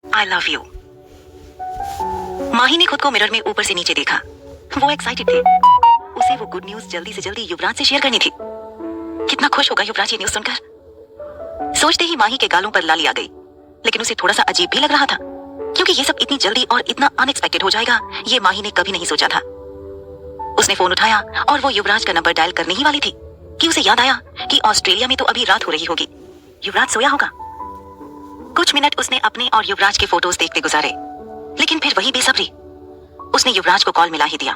I love you. माही ने खुद को मिरर में ऊपर से नीचे देखा। वो एक्साइटेड थे। उसे वो गुड न्यूज जल्दी से जल्दी युवराज से शेयर करनी थी। कितना खुश होगा युवराज ये न्यूज सुनकर। सोचते ही माही के गालों पर लाली आ गई, लेकिन उसे थोड़ा सा अजीब भी लग रहा था, क्योंकि ये सब इतनी जल्दी और इतना अनएक्सपेक्टेड हो जाएगा ये माही ने कभी नहीं सोचा था। उसने फोन उठाया और वो युवराज का नंबर डायल करने ही वाली थी कि उसे याद आया कि ऑस्ट्रेलिया में तो अभी रात हो रही होगी, युवराज सोया होगा। कुछ मिनट उसने अपने और युवराज के फोटोज देखते गुजारे, लेकिन फिर वही बेसब्री। उसने युवराज को कॉल मिला ही दिया।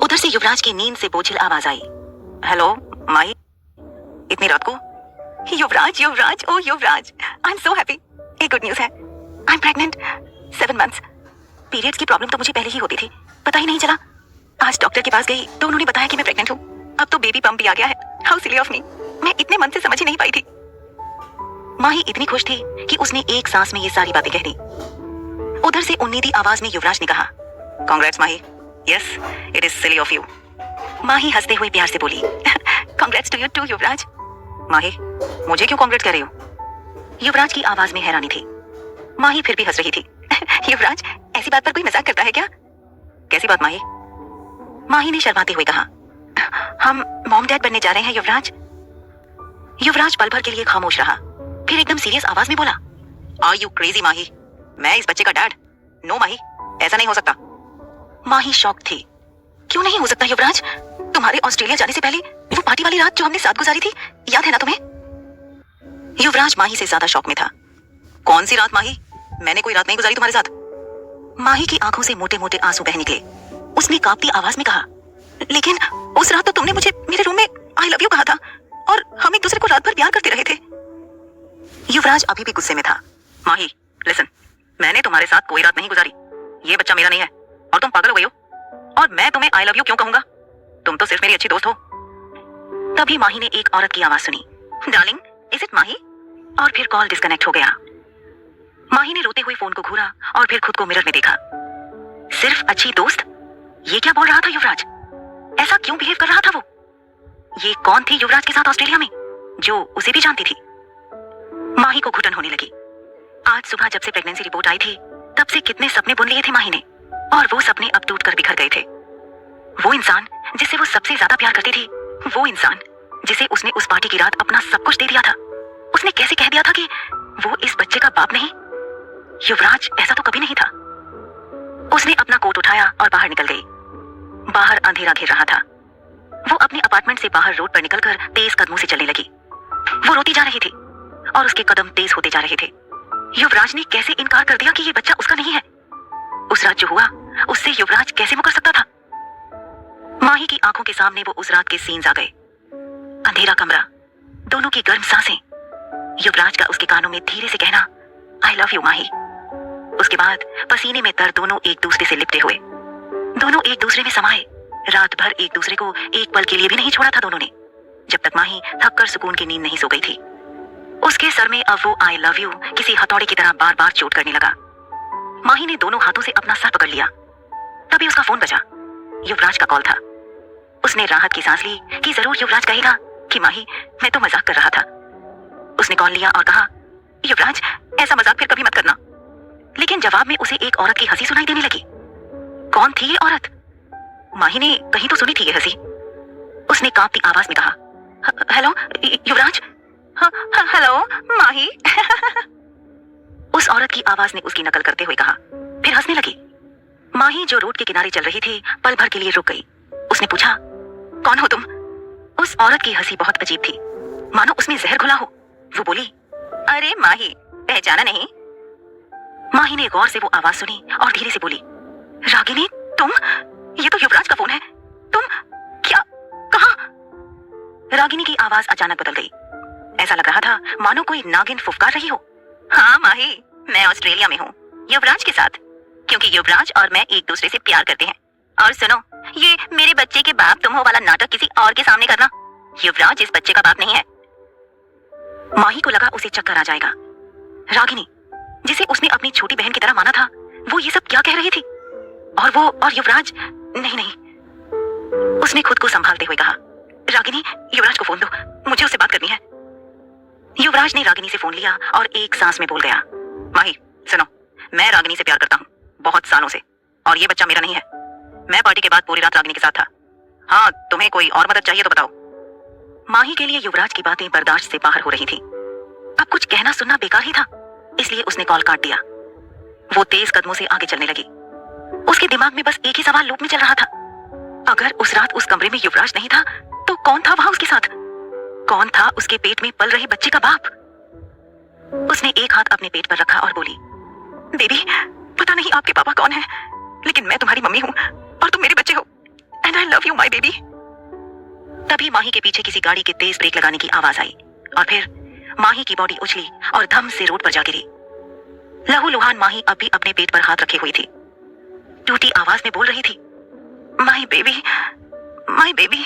उधर से युवराज की नींद से बोझिल आवाज आई। हेलो माही, इतनी रात को? युवराज युवराज ओ युवराज, आई एम सो हैप्पी। एक गुड न्यूज है, I am pregnant 7 months. Periods की प्रॉब्लम तो मुझे पहले ही होती थी, पता ही नहीं चला। आज डॉक्टर के पास गई तो उन्होंने बताया कि मैं प्रेग्नेंट हूँ। अब तो बेबी बम्प भी आ गया है। हाउ सिली ऑफ मी, मैं इतने मन से समझ ही नहीं पाई थी। माही इतनी खुश थी कि उसने एक सांस में ये सारी बातें कह दी। उधर से उन्नीदी आवाज में युवराज ने कहा, congrats Mahi. Yes, it is silly of you. Mahi हंसते हुए प्यार से बोली, congrats to you too Yuvraj. Mahi, मुझे क्यों कांग्रेट्स कह रही हो? युवराज की आवाज में हैरानी थी। माही फिर भी हंस रही थी। युवराज, ऐसी बात पर कोई मजाक करता है क्या? कैसी बात माही? माही ने शर्माते हुए कहा, हम मॉम डैड बनने जा रहे हैं युवराज। युवराज पल भर के लिए खामोश रहा, फिर एकदम सीरियस आवाज में बोला, आर यू क्रेजी माही? मैं इस बच्चे का डैड? नो माही, ऐसा नहीं हो सकता। माही शॉक थी। क्यों नहीं हो सकता युवराज? तुम्हारे ऑस्ट्रेलिया जाने से पहले वो पार्टी वाली रात जो हमने साथ गुजारी थी, याद है ना तुम्हें? युवराज माही से ज्यादा शॉक में था। कौन सी रात माही? मैंने कोई रात नहीं गुजारी तुम्हारे साथ। माही की आंखों से मोटे मोटे आंसू बह निकले। उसने कांपती आवाज में कहा, लेकिन उस रात तो तुमने मुझे मेरे रूम में आई लव यू कहा था और हम एक दूसरे को रात भर प्यार करते रहे थे। युवराज अभी भी गुस्से में था। माही लिसन, मैंने तुम्हारे साथ कोई रात नहीं गुजारी। ये बच्चा मेरा नहीं है और तुम पागल हो गई हो। और मैं तुम्हें आई लव यू क्यों कहूंगा? तुम तो सिर्फ मेरी अच्छी दोस्त हो। तभी माही ने एक औरत की आवाज सुनी, डार्लिंग इज इट माही? और फिर कॉल डिस्कनेक्ट हो गया। माही ने रोते हुए फोन को घूरा और फिर खुद को मिरर में देखा। सिर्फ अच्छी दोस्त? ये क्या बोल रहा था युवराज? ऐसा क्यों बिहेव कर रहा था वो? ये कौन थी युवराज के साथ ऑस्ट्रेलिया में जो उसे भी जानती थी? माही को घुटन होने लगी। आज सुबह जब से प्रेगनेंसी रिपोर्ट आई थी तब से कितने सपने बुन लिए थे माही ने, और वो सपने अब टूटकर बिखर गए थे। वो इंसान जिसे वो सबसे ज्यादा प्यार करती थी, वो इंसान जिसे उसने उस पार्टी की रात अपना सब कुछ दे दिया था, उसने कैसे कह दिया था कि वो इस बच्चे का बाप नहीं? युवराज ऐसा तो कभी नहीं था। उसने अपना कोट उठाया और बाहर निकल गई। बाहर अंधेरा घिर रहा था। वो अपने अपार्टमेंट से बाहर रोड पर निकलकर तेज कदमों से चलने लगी। वो रोती जा रही थी और उसके कदम तेज होते जा रहे थे। युवराज ने कैसे इनकार कर दिया कि ये बच्चा उसका नहीं है? उस रात जो हुआ उससे युवराज कैसे मुकर सकता था? माही की आंखों के सामने वो उस रात के सीन्स आ गए। अंधेरा कमरा, दोनों की गर्म सांसें, युवराज का उसके कानों में धीरे से कहना, आई लव यू माही। उसके बाद पसीने में तर दोनों एक दूसरे से लिपटे हुए, दोनों एक दूसरे में समाये। रात भर एक दूसरे को एक पल के लिए भी नहीं छोड़ा था दोनों ने, जब तक माही थककर सुकून की नींद नहीं सो गई थी। उसके सर में अब वो आई लव यू किसी हथौड़े की तरह बार बार चोट करने लगा। माही ने दोनों हाथों से अपना सर पकड़ लिया। तभी उसका फोन बजा। युवराज का कॉल था। उसने राहत की सांस ली कि जरूर युवराज कहेगा कि माही मैं तो मजाक कर रहा था। उसने कॉल लिया और कहा, युवराज ऐसा मजाक फिर कभी मत करना। लेकिन जवाब में उसे एक औरत की हंसी सुनाई देने लगी। कौन थी ये औरत? माही ने कहीं तो सुनी थी ये हंसी। उसने कांपती आवाज में कहा, हेलो युवराज। हेलो माही। उस औरत की आवाज ने उसकी नकल करते हुए कहा, फिर हंसने लगी। माही जो रोड के किनारे चल रही थी पल भर के लिए रुक गई। उसने पूछा, कौन हो तुम? उस औरत की हंसी बहुत अजीब थी, मानो उसमें जहर घुला हो। वो बोली, अरे माही, पहचाना नहीं? माही ने गौर से वो आवाज सुनी और धीरे से बोली, रागिनी तुम? ये तो युवराज का फोन है। तुम क्या? कहां? रागिनी की आवाज अचानक बदल गई। ऐसा लग रहा था मानो कोई नागिन फुफकार रही हो। हाँ माही, मैं ऑस्ट्रेलिया में हूँ युवराज के साथ, क्योंकि युवराज और मैं एक दूसरे से प्यार करते हैं। और सुनो, ये मेरे बच्चे के बाप तुम हो वाला नाटक किसी और के सामने करना। युवराज इस बच्चे का बाप नहीं है। माही को लगा उसे चक्कर आ जाएगा। रागिनी, जिसे उसने अपनी छोटी बहन की तरह माना था, वो ये सब क्या कह रही थी? और युवराज? नहीं। उसने खुद को संभालते हुए कहा, रागिनी युवराज को फोन दो, मुझे उससे बात करनी है। युवराज ने रागिनी से फोन लिया और एक सांस में बोल गया, माही सुनो, मैं रागिनी से प्यार करता हूँ, बहुत सालों से, और ये बच्चा मेरा नहीं है। मैं पार्टी के बाद पूरी रात रागिनी के साथ था। हाँ, तुम्हें कोई और मदद चाहिए तो बताओ। माही के लिए युवराज की बातें बर्दाश्त से बाहर हो रही थी। अब कुछ कहना सुनना बेकार ही था, इसलिए उसने कॉल काट दिया। वो तेज कदमों से आगे चलने लगी। उसके दिमाग में बस एक ही सवाल लूप में चल रहा था, अगर उस रात उस कमरे में युवराज नहीं था तो कौन था वहां उसके साथ? कौन था उसके पेट में पल रहे बच्चे का बाप? उसने एक हाथ अपने पेट पर रखा और बोली, बेबी, पता नहीं आपके पापा कौन है, लेकिन मैं तुम्हारी मम्मी हूँ और तुम मेरे बच्चे हो, and I love you my baby. तभी माही के पीछे किसी गाड़ी के तेज ब्रेक लगाने की आवाज आई और फिर माही की बॉडी उछली और धम से रोड पर जा गिरी। लहूलुहान माही अब भी अपने पेट पर हाथ रखे हुई थी, टूटी आवाज में बोल रही थी, माय बेबी, माय बेबी।